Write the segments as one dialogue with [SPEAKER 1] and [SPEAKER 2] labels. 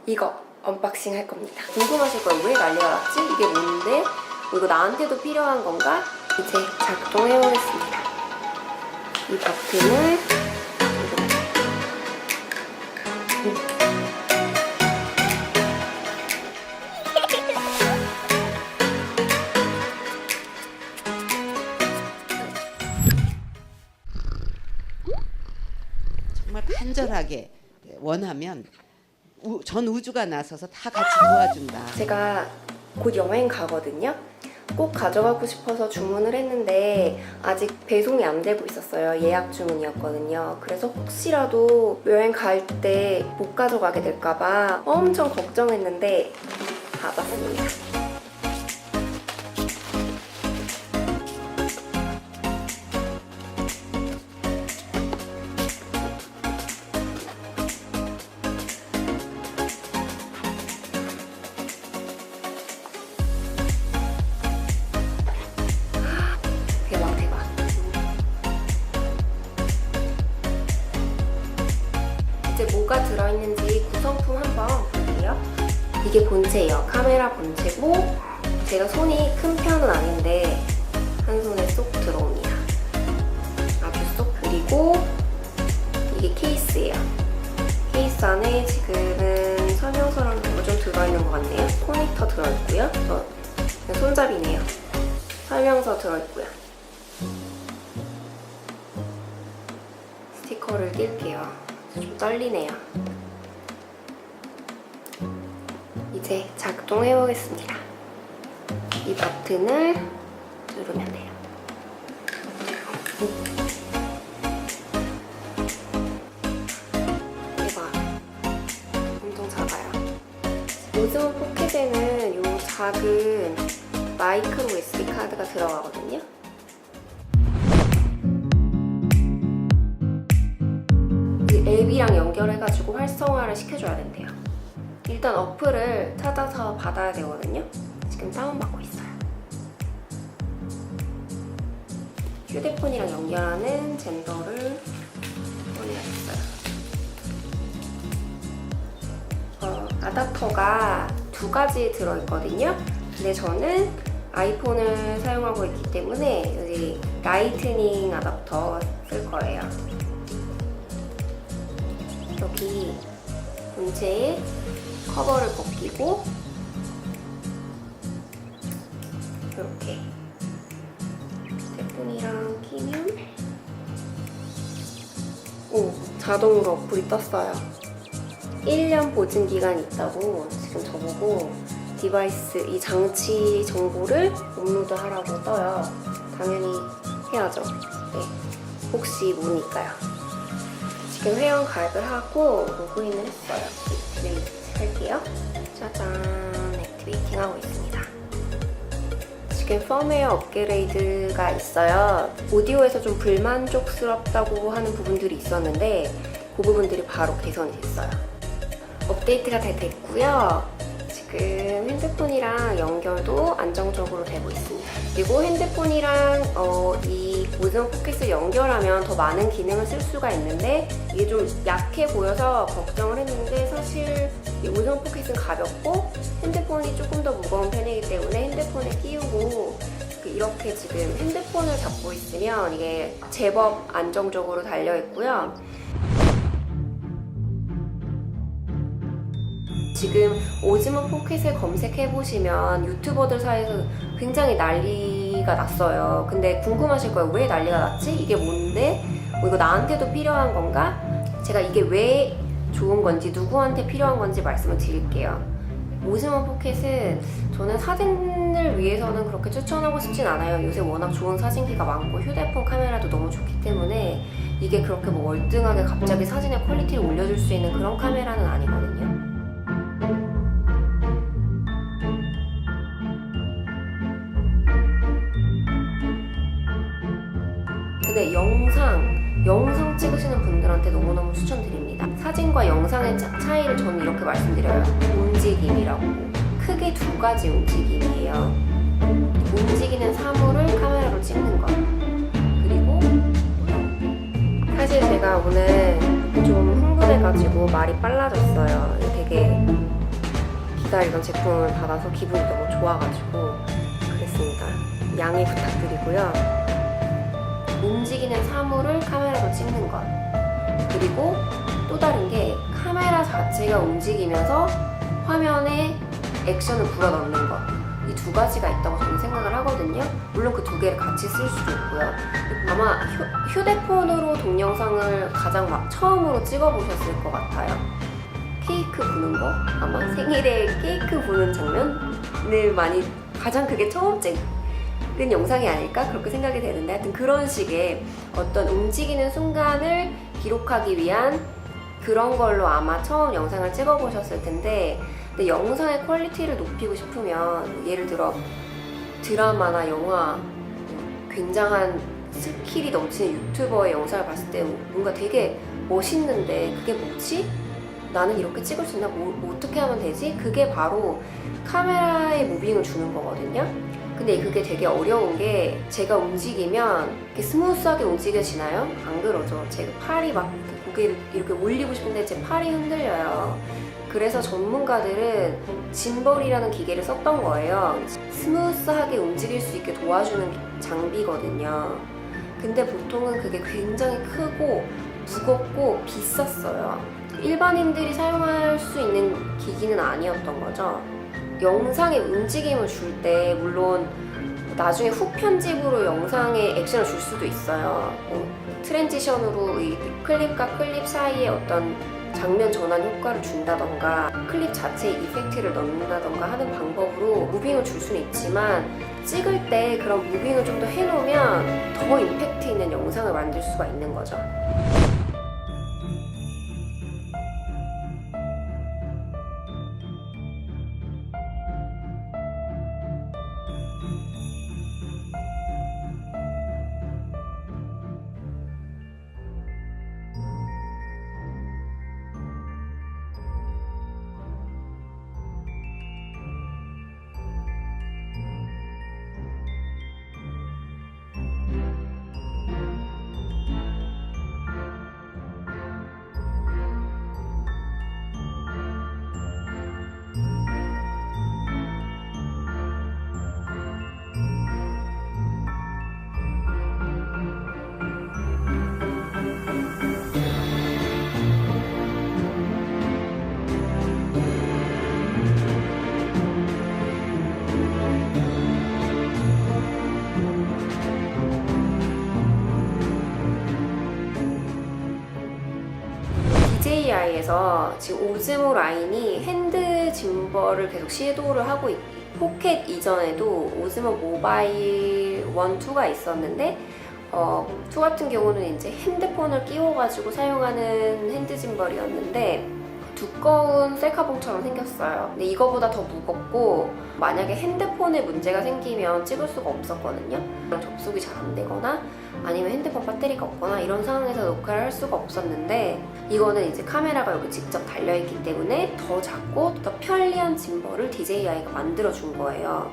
[SPEAKER 1] 이거 언박싱 할 겁니다. 궁금하실 거예요. 왜 난리가 났지? 이게 뭔데? 이거 나한테도 필요한 건가? 이제 작동해 보겠습니다. 이 버튼을
[SPEAKER 2] 정말 간절하게 원하면 전 우주가 나서서 다 같이 도와준다.
[SPEAKER 1] 제가 곧 여행 가거든요. 꼭 가져가고 싶어서 주문을 했는데 아직 배송이 안 되고 있었어요. 예약 주문이었거든요. 그래서 혹시라도 여행 갈 때 못 가져가게 될까봐 엄청 걱정했는데 받았습니다. 대박 대박. 이제 뭐가 들어있는지 구성품 한번 볼게요. 이게 본체예요. 카메라 본체고 제가 손이 큰 편은 아닌데 한 손에 쏙 들어옵니다. 아주 쏙. 그리고 이게 케이스예요. 케이스 안에 지금은 설명서랑 뭐가 좀 들어있는 것 같네요. 커넥터 들어있고요. 그냥 손잡이네요. 설명서 들어있고요. 스티커를 낄게요. 좀 떨리네요. 이제 작동해 보겠습니다. 이 버튼을 누르면 돼요. 대박. 엄청 작아요. 오즈모 포켓에는 이 작은 마이크로 SD 카드가 들어가거든요. 앱이랑 연결해가지고 활성화를 시켜줘야 된대요. 일단 어플을 찾아서 받아야 되거든요. 지금 다운받고 있어요. 휴대폰이랑 연결하는 젠더를 꺼내야겠어요. 아답터가 두 가지 들어있거든요. 근데 저는 아이폰을 사용하고 있기 때문에 여기 라이트닝 아답터 쓸 거예요. 여기 본체에 커버를 벗기고 이렇게 휴대폰이랑 끼면 자동으로 어플이 떴어요. 1년 보증 기간이 있다고 지금 저보고 디바이스 이 장치 정보를 업로드하라고 떠요. 당연히 해야죠. 네, 혹시 모르니까요. 지금 회원 가입을 하고 로그인을 했어요. 액티베이트 할게요. 짜잔, 액티베이팅 하고 있습니다. 지금 펌웨어 업그레이드가 있어요. 오디오에서 좀 불만족스럽다고 하는 부분들이 있었는데 그 부분들이 바로 개선이 됐어요. 업데이트가 다 됐고요. 지금 핸드폰이랑 연결도 안정적으로 되고 있습니다. 그리고 핸드폰이랑 이 오즈모 포켓을 연결하면 더 많은 기능을 쓸 수가 있는데 이게 좀 약해 보여서 걱정을 했는데 사실 이 오즈모 포켓은 가볍고 핸드폰이 조금 더 무거운 편이기 때문에 핸드폰에 끼우고 이렇게 지금 핸드폰을 잡고 있으면 이게 제법 안정적으로 달려있고요. 지금 오즈모 포켓을 검색해보시면 유튜버들 사이에서 굉장히 난리가 났어요. 근데 궁금하실 거예요. 왜 난리가 났지? 이게 뭔데? 이거 나한테도 필요한 건가? 제가 이게 왜 좋은 건지 누구한테 필요한 건지 말씀을 드릴게요. 오즈모 포켓은 저는 사진을 위해서는 그렇게 추천하고 싶진 않아요. 요새 워낙 좋은 사진기가 많고 휴대폰 카메라도 너무 좋기 때문에 이게 그렇게 뭐 월등하게 갑자기 사진의 퀄리티를 올려줄 수 있는 그런 카메라는 아니거든요. 근데 영상 찍으시는 분들한테 너무너무 추천드립니다. 사진과 영상의 차이를 저는 이렇게 말씀드려요. 움직임이라고. 크게 두 가지 움직임이에요. 움직이는 사물을 카메라로 찍는 것. 그리고 사실 제가 오늘 좀 흥분해가지고 말이 빨라졌어요. 되게 기다리던 제품을 받아서 기분이 너무 좋아가지고 그랬습니다. 양해 부탁드리고요. 움직이는 사물을 카메라로 찍는 것, 그리고 또 다른 게 카메라 자체가 움직이면서 화면에 액션을 불어넣는 것, 이 두 가지가 있다고 저는 생각을 하거든요. 물론 그 두 개를 같이 쓸 수도 있고요. 아마 휴대폰으로 동영상을 가장 막 처음으로 찍어보셨을 것 같아요. 케이크 부는 거? 아마 생일에 케이크 부는 장면을 많이, 가장 그게 처음 찍은 영상이 아닐까? 그렇게 생각이 되는데, 하여튼 그런 식의 어떤 움직이는 순간을 기록하기 위한 그런 걸로 아마 처음 영상을 찍어보셨을 텐데, 근데 영상의 퀄리티를 높이고 싶으면 예를 들어 드라마나 영화, 굉장한 스킬이 넘치는 유튜버의 영상을 봤을 때 뭔가 되게 멋있는데 그게 뭐지? 나는 이렇게 찍을 수 있나? 어떻게 하면 되지? 그게 바로 카메라에 무빙을 주는 거거든요. 근데 그게 되게 어려운 게, 제가 움직이면 이렇게 스무스하게 움직여지나요? 안 그러죠. 제가 팔이 막 고개를 이렇게 올리고 싶은데 제 팔이 흔들려요. 그래서 전문가들은 짐벌이라는 기계를 썼던 거예요. 스무스하게 움직일 수 있게 도와주는 장비거든요. 근데 보통은 그게 굉장히 크고 무겁고 비쌌어요. 일반인들이 사용할 수 있는 기기는 아니었던 거죠. 영상에 움직임을 줄 때 물론 나중에 후 편집으로 영상에 액션을 줄 수도 있어요. 트랜지션으로 이 클립과 클립 사이에 어떤 장면 전환 효과를 준다던가 클립 자체에 이펙트를 넣는다던가 하는 방법으로 무빙을 줄 수는 있지만, 찍을 때 그런 무빙을 좀 더 해놓으면 더 임팩트 있는 영상을 만들 수가 있는 거죠. DJI에서 지금 오즈모 라인이 핸드 짐벌을 계속 시도를 하고 포켓 이전에도 오즈모 모바일 1, 2가 있었는데 2 같은 경우는 이제 핸드폰을 끼워가지고 사용하는 핸드 짐벌이었는데 두꺼운 셀카봉처럼 생겼어요. 근데 이거보다 더 무겁고, 만약에 핸드폰에 문제가 생기면 찍을 수가 없었거든요. 접속이 잘 안 되거나 아니면 핸드폰 배터리가 없거나 이런 상황에서 녹화를 할 수가 없었는데, 이거는 이제 카메라가 여기 직접 달려있기 때문에 더 작고 더 편리한 짐벌을 DJI가 만들어준 거예요.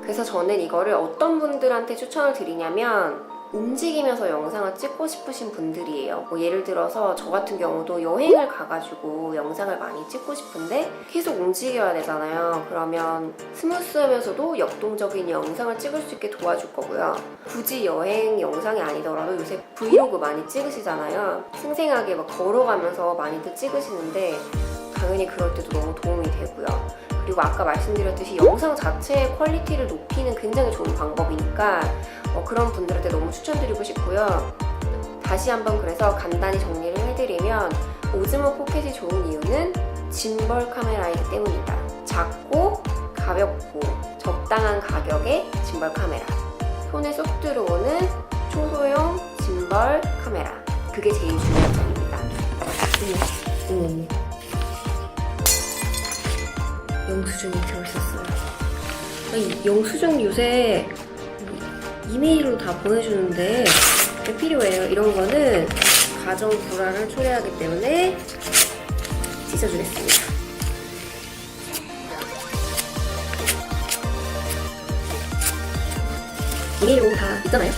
[SPEAKER 1] 그래서 저는 이거를 어떤 분들한테 추천을 드리냐면, 움직이면서 영상을 찍고 싶으신 분들이에요. 예를 들어서 저 같은 경우도 여행을 가가지고 영상을 많이 찍고 싶은데 계속 움직여야 되잖아요. 그러면 스무스하면서도 역동적인 영상을 찍을 수 있게 도와줄 거고요. 굳이 여행 영상이 아니더라도 요새 브이로그 많이 찍으시잖아요. 생생하게 막 걸어가면서 많이들 찍으시는데 당연히 그럴 때도 너무 도움이 되고요. 그리고 아까 말씀드렸듯이 영상 자체의 퀄리티를 높이는 굉장히 좋은 방법이니까 그런 분들한테 너무 추천드리고 싶고요. 다시 한번 그래서 간단히 정리를 해드리면, 오즈모 포켓이 좋은 이유는 짐벌 카메라이기 때문이다. 작고 가볍고 적당한 가격의 짐벌 카메라, 손에 쏙 들어오는 초소형 짐벌 카메라, 그게 제일 중요한 점입니다. 영수증이 들어있었어요. 영수증 요새 이메일로 다 보내주는데 왜 필요해요? 이런 거는 가정 불안을 초래하기 때문에 씻어주겠습니다. 이메일로 다 있잖아요.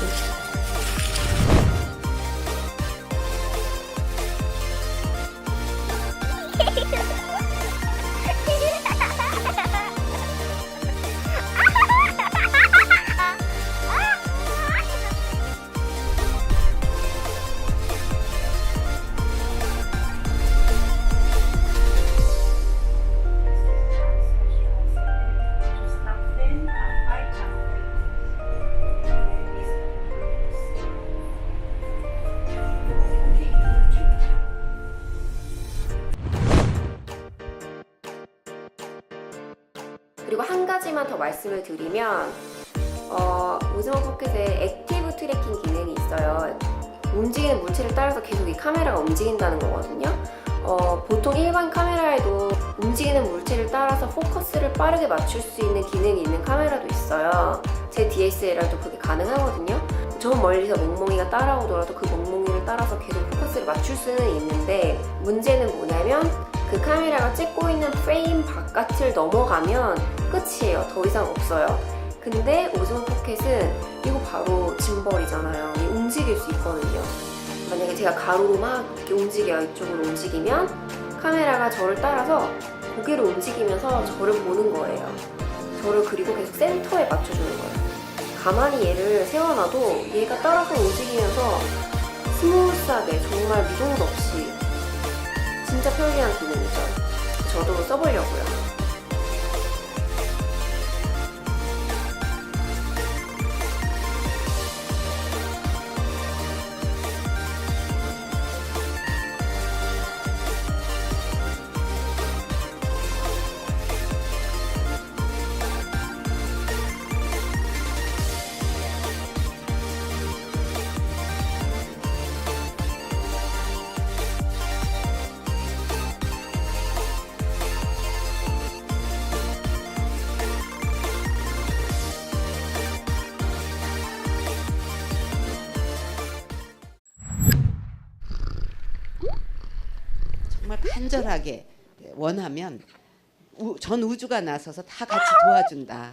[SPEAKER 1] 그리고 한 가지만 더 말씀을 드리면 오즈모 포켓에 액티브 트래킹 기능이 있어요. 움직이는 물체를 따라서 계속 이 카메라가 움직인다는 거거든요. 보통 일반 카메라에도 움직이는 물체를 따라서 포커스를 빠르게 맞출 수 있는 기능이 있는 카메라도 있어요. 제 DSLR도 그게 가능하거든요. 저 멀리서 멍멍이가 따라오더라도 그 멍멍이를 따라서 계속 포커스를 맞출 수는 있는데, 문제는 뭐냐면 그 카메라가 찍고 있는 프레임 바깥을 넘어가면 끝이에요. 더 이상 없어요. 근데 오즈모 포켓은 이거 바로 짐벌이잖아요. 움직일 수 있거든요. 만약에 제가 가로로 막 이렇게 움직여요. 이쪽으로 움직이면 카메라가 저를 따라서 고개를 움직이면서 저를 보는 거예요. 저를 그리고 계속 센터에 맞춰주는 거예요. 가만히 얘를 세워놔도 얘가 따라서 움직이면서 스무스하게 정말 미동도 없이 진짜 편리한 기능이죠. 저도 써보려고요.
[SPEAKER 2] 정말 간절하게 원하면 전 우주가 나서서 다 같이 도와준다.